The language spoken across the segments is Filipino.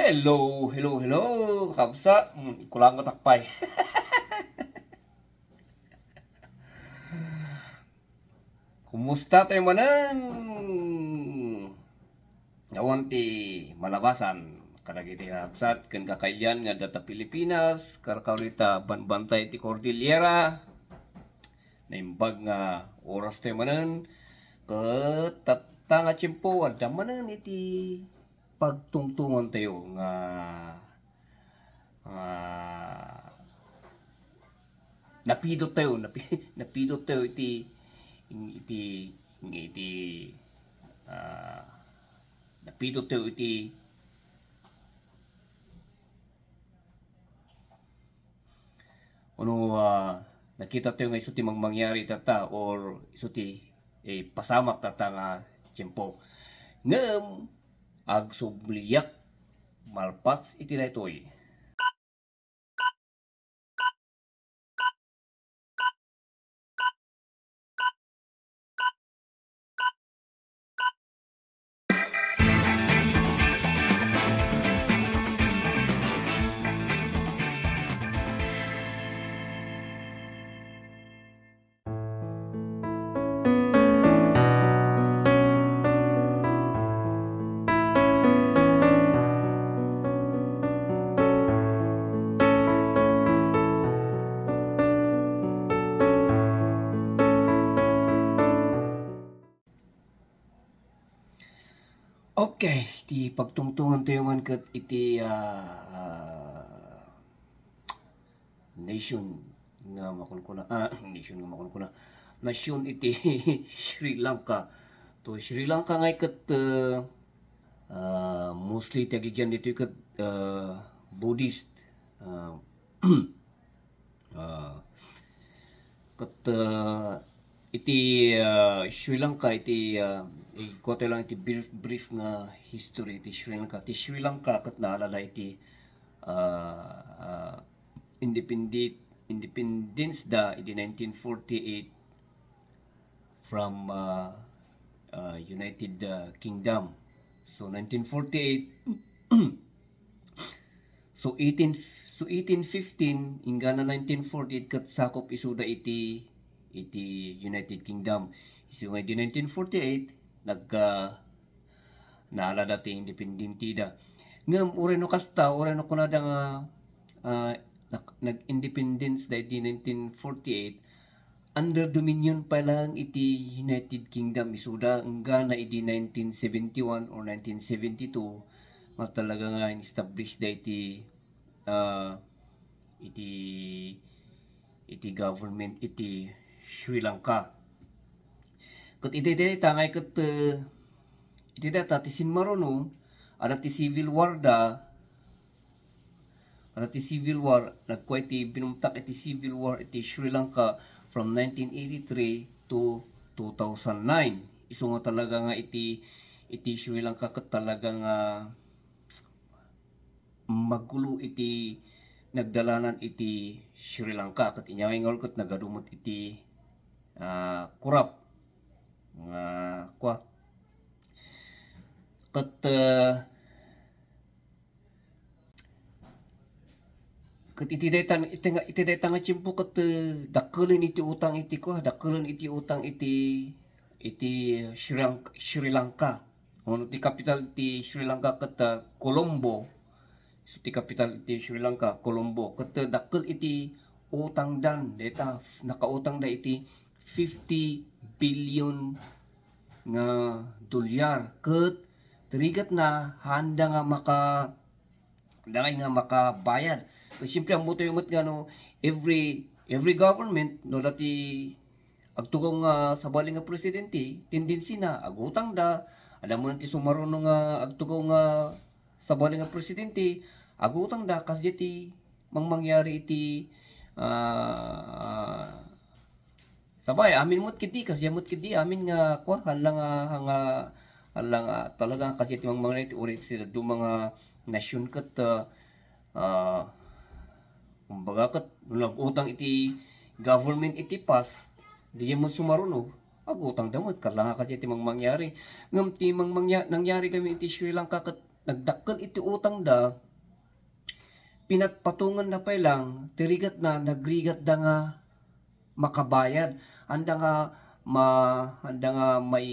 Hello, kabsa. Kulang ko takpay. Kumusta tayo manan? Nawanti malabasan. Kadagiti kabsat ken kakaiyan nga data Pilipinas, karkaurita banbantay ti Cordillera. Naimbag nga oras tayo manan. Ket tatanga tiyempo adda manan iti pagtungtungan tayo nga ah, napidot tayo iti ah, napidot tayo iti nakita tayo nga iso ti mangyari tata or iso ti pasamak tata nga tiyempo ngem agsubliyak malpas iti daytoy. Okay, ti pagtungtungan tayo man ket iti nation nga makunkuna nation nga makunkuna nasyon iti Sri Lanka. To Sri Lanka ngay ket mostly tagigyan dito ket Buddhist uh, uh, ket iti Sri Lanka iti ikote lang iti brief nga history iti Sri Lanka. Ti Sri Lanka ket naalala iti uh, independence da iti 1948 from United Kingdom. So 1948 so 1815 ingana 1948 ket sakop isuda iti United Kingdom. So iti 1948 naala dati independente da. Ngem ureno kasta ureno kunada nga nag-independence da iti 1948 under dominion pa lang iti United Kingdom isuda nga na iti 1971 or 1972 nga talaga nga establish da iti government iti Sri Lanka. Ket iti tangay ket iti data ti sinmarono ada ti civil war nagkuha iti binumtak iti civil war iti Sri Lanka from 1983 to 2009. Isu nga talaga nga iti Sri Lanka ket talaga nga magulo iti nagdalanan iti Sri Lanka ket inyaway nga ket nagadumot iti kurap nga kwa ket iti dayta nga tiyempo ket dakkelin iti utang iti Sri Lanka. Ono ti capital ti Sri Lanka ket Colombo. So ti capital iti Sri Lanka Colombo. Ket dakkel iti utang dan dayta nakautang da iti 50 billion nga dolyar ket trigat na handa nga makabayad. Siyempre ang buto yung nga no, every government no dati agtugaw nga sa bali nga presidente tendency na agutang da alam mo ti sumaruno nga agtugaw nga sa bali nga presidente agutang da kas ti mangyari iti sabay amin mo't kiti kasi mo't kiti amin nga kwa halang talaga kasi iti mga ulit sila do mga nasyon ket kumbaga ket nag-utang iti government iti pas di mo sumaruno agutang damot kala nga kasi iti mangyari ngem ti nangyari kami iti Sri Lanka ket nagdakkel iti utang da, pinatpatungan na pa lang, tirigat na, nagrigat da nga makabayad. Handa nga may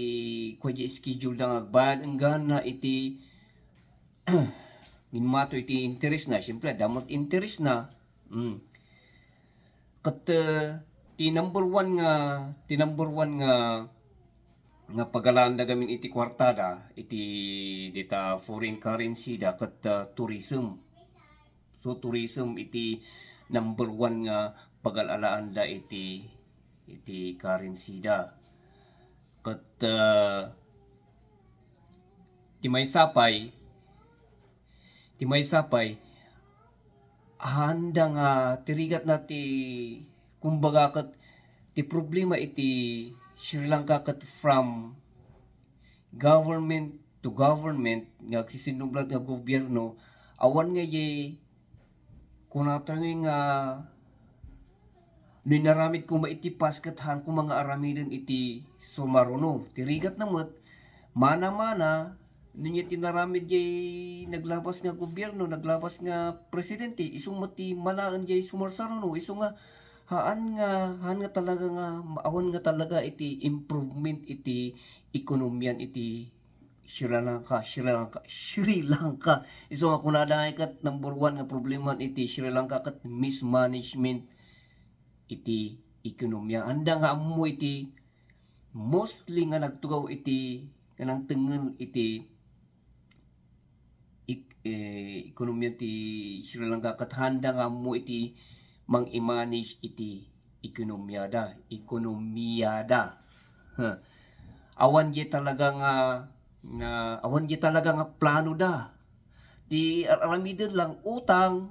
kwadya schedule da nga bayad enggan na iti ginmato iti interest na, siyempre damot interest na. Kat ti number one nga pagalaan da gamin iti kwartada iti dita foreign currency da kat tourism. So tourism iti number one nga pagalalaan da iti currency da. Kat ti may sapay handa nga tirigat na kumbaga kat ti problema iti Sri Lanka kat from government to government nga agsisinublat nga gobyerno awan nga kunatangay nga ninaramid ko maitipas kathan kung mga aramidin iti sumaruno. Tirigat namot, mana-mana, niya tinaramid naglabas nga gobyerno, naglabas nga presidente, isong mati malaan sumarsaruno, isong nga haan nga talaga nga, maawan nga talaga iti improvement iti ekonomiyan iti Sri Lanka. Isong nga kunada kat number one nga problema iti Sri Lanka kat mismanagement iti ekonomiya. Anda nga amo iti mostly nga nagtugaw iti kanang tengen iti ekonomiya ti Sri Lanka kat handa nga amo iti mang-manage iti ekonomiyada. Awan talaga nga plano da. Di aramidin lang utang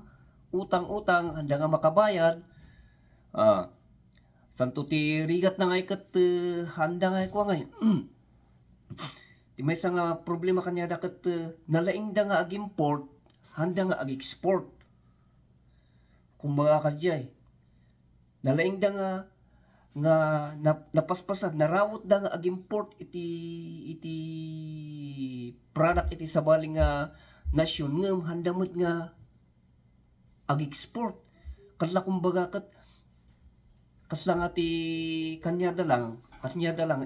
handa nga makabayad. Santo ti rigat na nga ikat handa nga ikuha nga ti may nga problema kanya dakat nalaing da nga ag-import handa nga ag-export. Kumbaga kadyay nalaing da nga napaspasan narawot da nga ag-import iti product iti sabaling nga nasyon ngem handa met nga ag-export. Kasla kumbaga kat kasla nga ti kanya da lang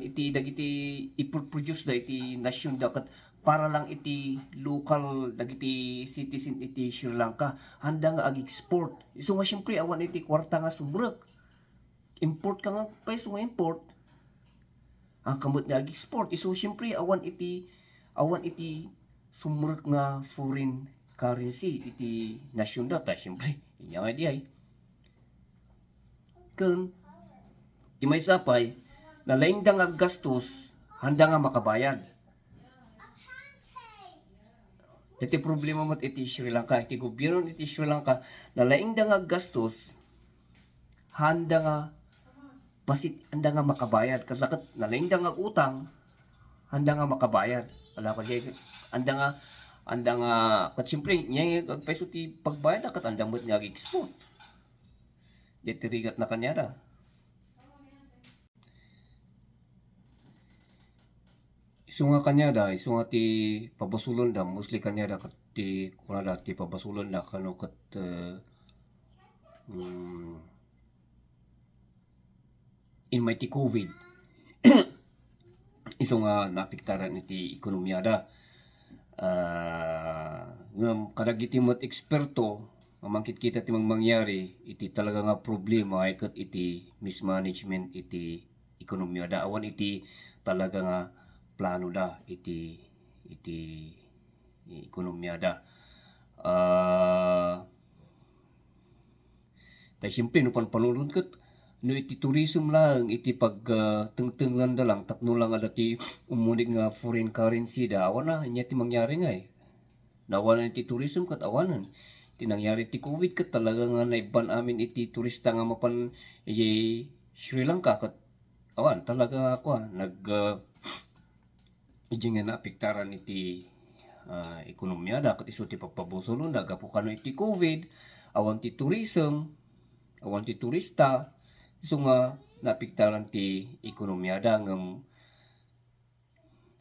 iti dagiti i-produce da iti nasyon da kat para lang iti local dagiti citizen iti Sri Lanka handa nga ag-export. Isu nga syempre awan iti kwarta nga subrek. Import ka nga peso nga import. Ang kamot nga ag-export. Isu syempre awan iti sumrek nga foreign currency iti nasyon da ta syempre. Inya nga di ay. Ken di may sapay nalaing da nga gastos handa nga makabayad. Iti problema mo iti Sri Lanka, iti gobyerno iti Sri Lanka nalaing da nga gastos handa nga makabayad. Kasakat nalaing da nga utang handa nga makabayad. Wala pa siya anda nga kat siyempre niya agpeso ti pagbayad kat anda mo nga ag-export. Ditirigat na kanya da. Isu nga ti pabasulon da, mostly kanya da kat ti kunada ti pabasulon da kano kat in may ti COVID. Isu nga napiktaran iti ekonomiya da. Ngam kadagiti met eksperto mamangkit kita ti mangyari iti talaga nga problema ay kat iti mismanagement iti ekonomiya da. Awan iti talaga nga plano da iti ekonomiya da. Tay siyempre no panulod kat no iti tourism lang iti pag tengtenglan da lang tapno lang ada ti umunik nga foreign currency da awan na inya ti mangyari nga nawanan iti tourism kat awanan ti nangyari ti COVID kat talaga nga naiban amin iti turista nga mapan Sri Lanka kat awan talaga ako nga naapektaran iti ekonomiya da kat isu ti pagpabusulon da gapu kano iti COVID awan ti tourism awan ti turista isu nga naapektaran ti ekonomiya da ngem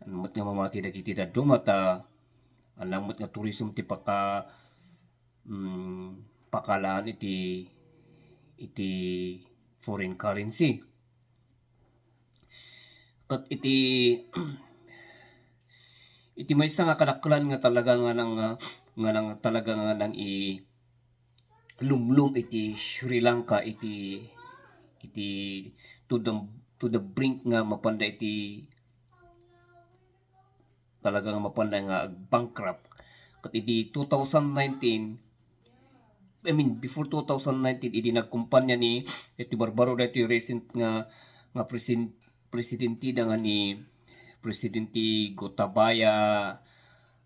anmat nga mamati dagiti daduma ta lamot nga tourism ti pakalaan iti foreign currency. Kat iti maysa nga kadaklan nga talaga nga talaga nga nang lumlum iti Sri Lanka iti to the brink nga mapanda iti talaga nga mapanda nga bankrupt. Kat iti 2019, before 2019 iti nagkumpanya ni iti barbaro dito recent nga presidente nga ni Presidente Gotabaya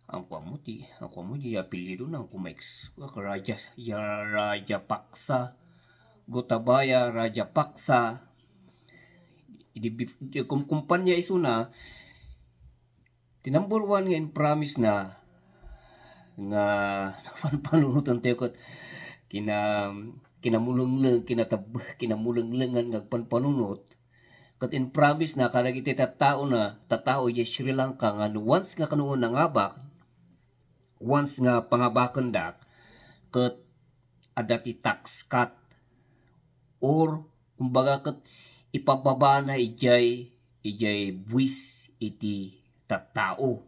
ang kwamuti apelyido ng kumaix Rajapaksa Gotabaya Rajapaksa iti kumpanya iso na tinumber one nga in promise na nga panunutan tayo kat kinamulanglengan nga panpanunot kat in promise na karag iti tatao iti Sri Lanka nga once nga kanuon nangabak once nga pangabakan dak kat adati tax cut or kumbaga kat ipababa na ijay buwis iti tattao.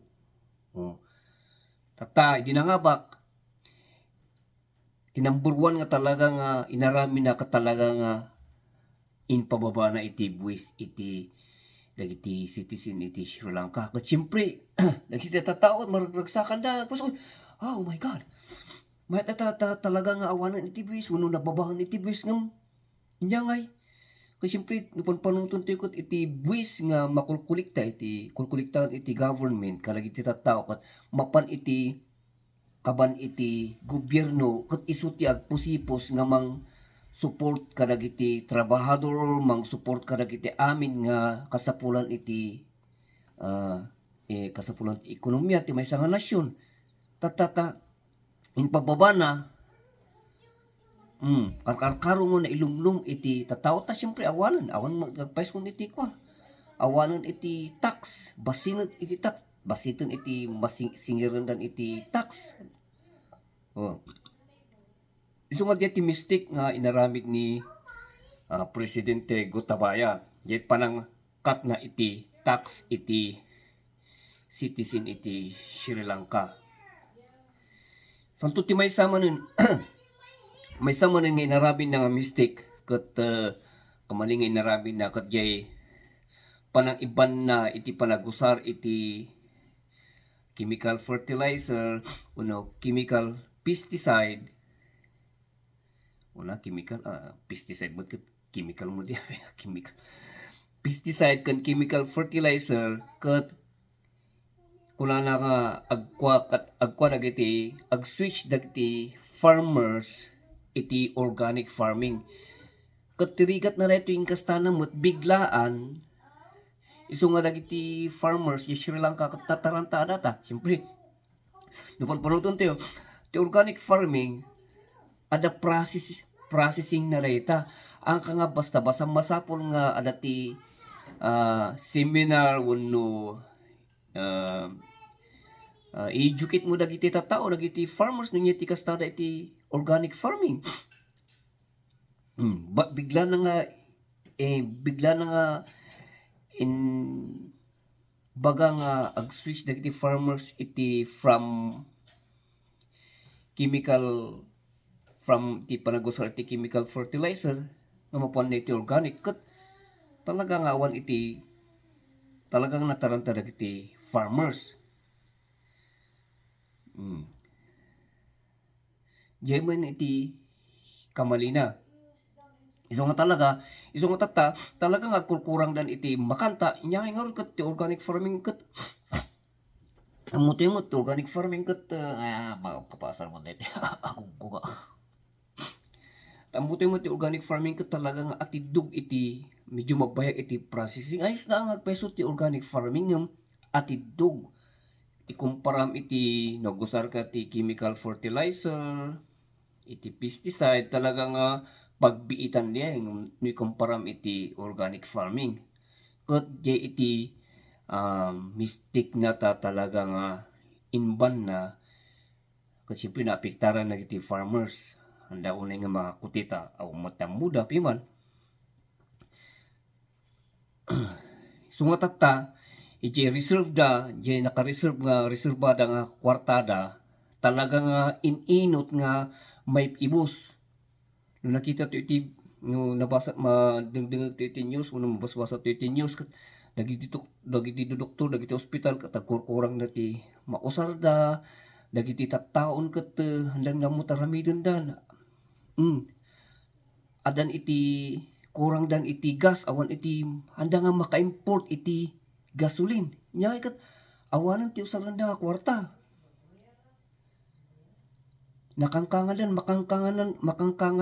Iti nangabak tinamburuan nga talaga nga inarami na katalaga nga inpababa na iti buwis iti dagiti citizen iti Sri Lanka. Kat siyempre dagiti tattao maragsakan da oh my God, may talaga nga awanan iti buwis uno nababahan iti buwis ngam inyangay. Kasi siyempre panuntun tayo iti buwis nga makulkulikta iti government kalag iti tattao kat mapan iti kaban iti gobyerno kat isu ti agpusipos nga mang support kadag iti trabahador mang support kadag iti amin nga kasapulan iti kasapulan ti ekonomiya ti maysa nga nasyon inpababa na karkaro mo na ilumlum iti tataw ta siyempre awanan magpais kung iti awanan iti tax basinet iti tax basiton iti singirandan iti tax iso nga ti mystic nga inaramid ni Presidente Gotabaya jet panang cut na iti tax iti citizen iti Sri Lanka santo ti may sama nun may sama nga inarabin na nga mystic kat kamaling nga inarabin na kat jay panang iban na iti panagusar iti chemical fertilizer chemical pesticide chemical pesticide mo chemical mo di chemical pesticide kan chemical fertilizer kat kuna na nga agkwa dagiti ag-switch dagiti farmers iti organic farming. Katirigat na reto yung kastana mo't biglaan iso nga dagiti farmers yung Sri Lanka tataranta data. Siyempre, nupan panuton tayo, ti organic farming ada processing na reta. Ang ka nga basta masapol nga adati seminar wano i-educate mo dagiti tatao dagiti farmers nunya ti kastada iti organic farming. Bigla na nga in baga nga ag-switch dagiti farmers iti from ti panagusar iti chemical fertilizer nga mapuan na iti organic kat talaga nga awan iti talagang nataranta dagiti farmers. Diyan iti kamalina. Iso nga talaga nga kulkurang dan iti makanta. Inya nga kat ti organic farming kat. Amuto yung organic farming kat. Kapasar mo dito. Ako ko ka. Amuto yung organic farming kat talaga nga atidug iti medyo magbayag iti processing. Ayos na nga peso ti organic farming ng atidug. Ikumparam iti nagusar ka ti chemical fertilizer iti pesticide talaga nga pagbiitan niya yung ikumparam iti organic farming kat di iti mystic na talaga nga inban na Kasi siyempre naapektaran na iti farmers. Handa unay nga mga kutita o matamuda piman. Sumatatta, iti reserve da, iti naka-reserve nga reservada nga kwartada, talaga nga inot nga may ibus. Nung nakita to iti, nung nabasa, madengdeng to iti news, nung mabasa to iti news, dagiti doktor, dagiti ospital, katagkurkurang na ti mausar da, dagiti tattaon kat handang namutaramidon da. Adan iti kurang dan iti gas awan iti handa nga maka-import iti gasoline. Nya kat awanan ti usaran da nga kwarta. Makangkangan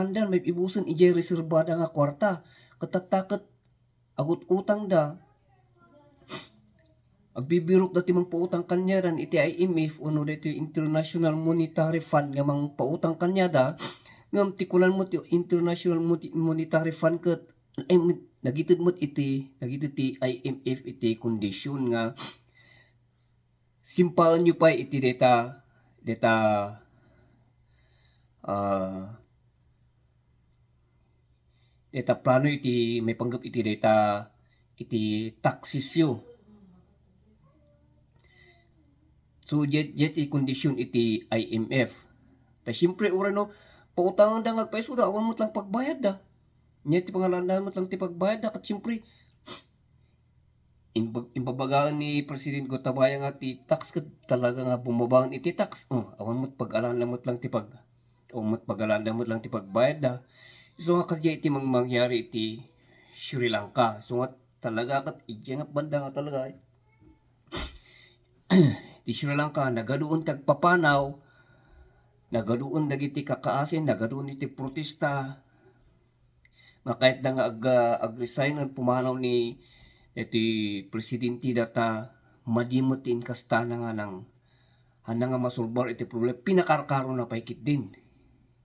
dan may ibusan ije reserbada nga kwarta. Katatakot agut utang da. Agbibirok dati mang pautang kanya dan iti IMF uno dito International Monetary Fund nga mang pautang kanya da. Ngam tikulan mo ti International Monetary Fund ket ay nagitid mo ti IMF iti kondisyon nga simpalan nyo pa iti data plano iti may panggap iti data iti taksisyo. So jet iti kondisyon iti IMF. Ta siyempre urano pautangan da ngagpaiso da awan mo lang pagbayad da. Nya ti pangalandan mo lang ti pagbayad da kat siyempre imbabagaan ni President Gotabaya nga ti tax kat talaga nga bumabangan iti tax. Awan mo pag-alandan mo lang ti pag-alandan mo lang ti pagbayad da. So nga kadya iti mangyari iti Sri Lanka. So nga talaga kat iti nga banda nga talaga ti Sri Lanka nagaduon tagpapanaw, nagaduon dagiti kakaasin, nagaduon iti protesta. Nga kahit na nga ag-resign ang pumanaw ni iti presidente data madimot tin kastana nga nang handa nga masolbar iti problema pinakarkaro na paikit din.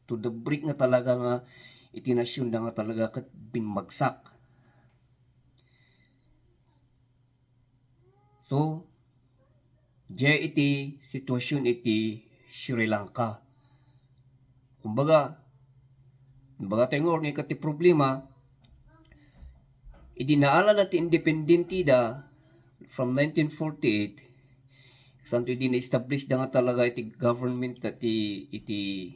To the break nga talaga nga iti nasyon da nga talaga kat binmagsak. So diya iti sitwasyon iti Sri Lanka. Kumbaga tengor ni kati problema idinaala na ti independenti da from 1948 santo di na-establish da nga talaga iti government iti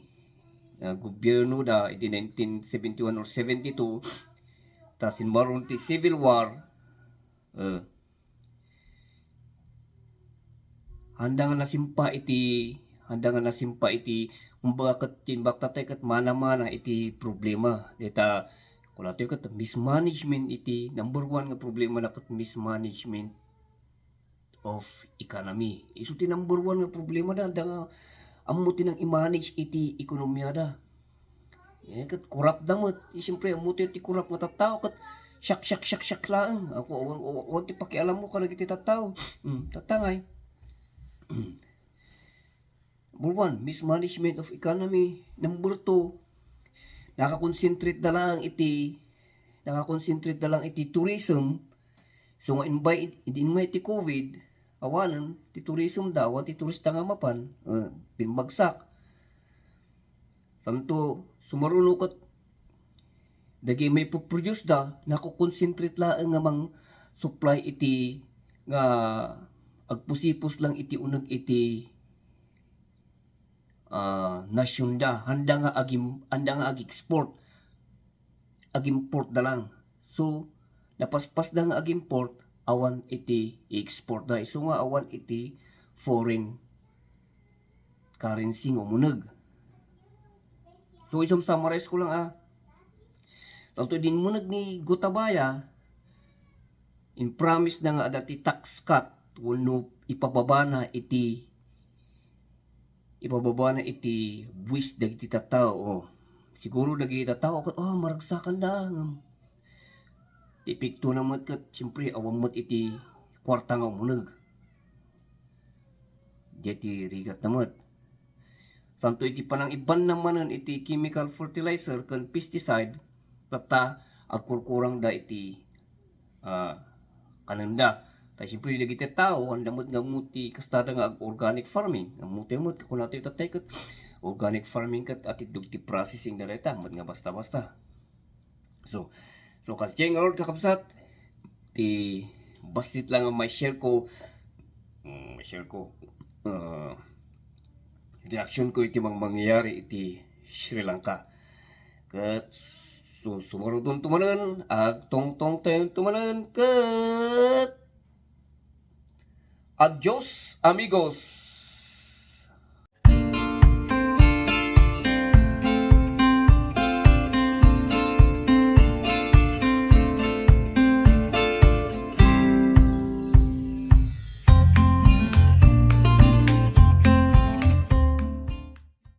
gobyerno da iti 1971 or 72 tas inmaron ti civil war handa nga nasimpa iti kumbaga kat timbak tatay kat mana-mana iti problema deta kulatoy kat mismanagement iti number one nga problema na kat mismanagement of economy. Isu ti number one nga problema da nga amuti nang i-manage iti ekonomiya da. Kat kurap da mo. Siyempre amuti ti kurap nga tattao kat syak lang. Ako awan ti pakialam mo kanag iti tattao. Tatangay. Number one, mismanagement of economy. Number two, nakakonsentrate na lang iti tourism. So nga invite iti COVID, awanan ti tourism daw, ti turista nga mapan, pinmagsak. Santo sumarunukot dagi may produce da, nakakonsentrate lang nga mang supply iti nga agpusipos lang iti uneg iti nasyon da handa nga ag-export ag-import da lang. So napaspas da nga ag-import awan iti export da. So nga awan iti foreign currency nga muneg. So isang summarize ko lang Tanto din muneg ni Gotabaya in promise na nga dati tax cut wano ipababa na iti buwis dagiti tattao. Siguro dagiti tattao kat maragsakan da tipikto na mat kat siyempre awamot iti kwarta nga muneg. Diti rigat na mat. Santo iti panang iban naman iti chemical fertilizer kan pesticide tata agkurkurang da iti kananda. Tay siyempre di kita tao, ang damot nga muti kastada nga organic farming. Ang muti-mut, kung natin itatay kat, organic farming kat at idugti processing na reta, mat nga basta-basta. So kasi nga Lord kakabsat, ti bastit lang ang may share ko, reaction ko iti mangyayari iti Sri Lanka. Kat sumarudon tumanan, ag tong tayo tumanan, kat adios amigos!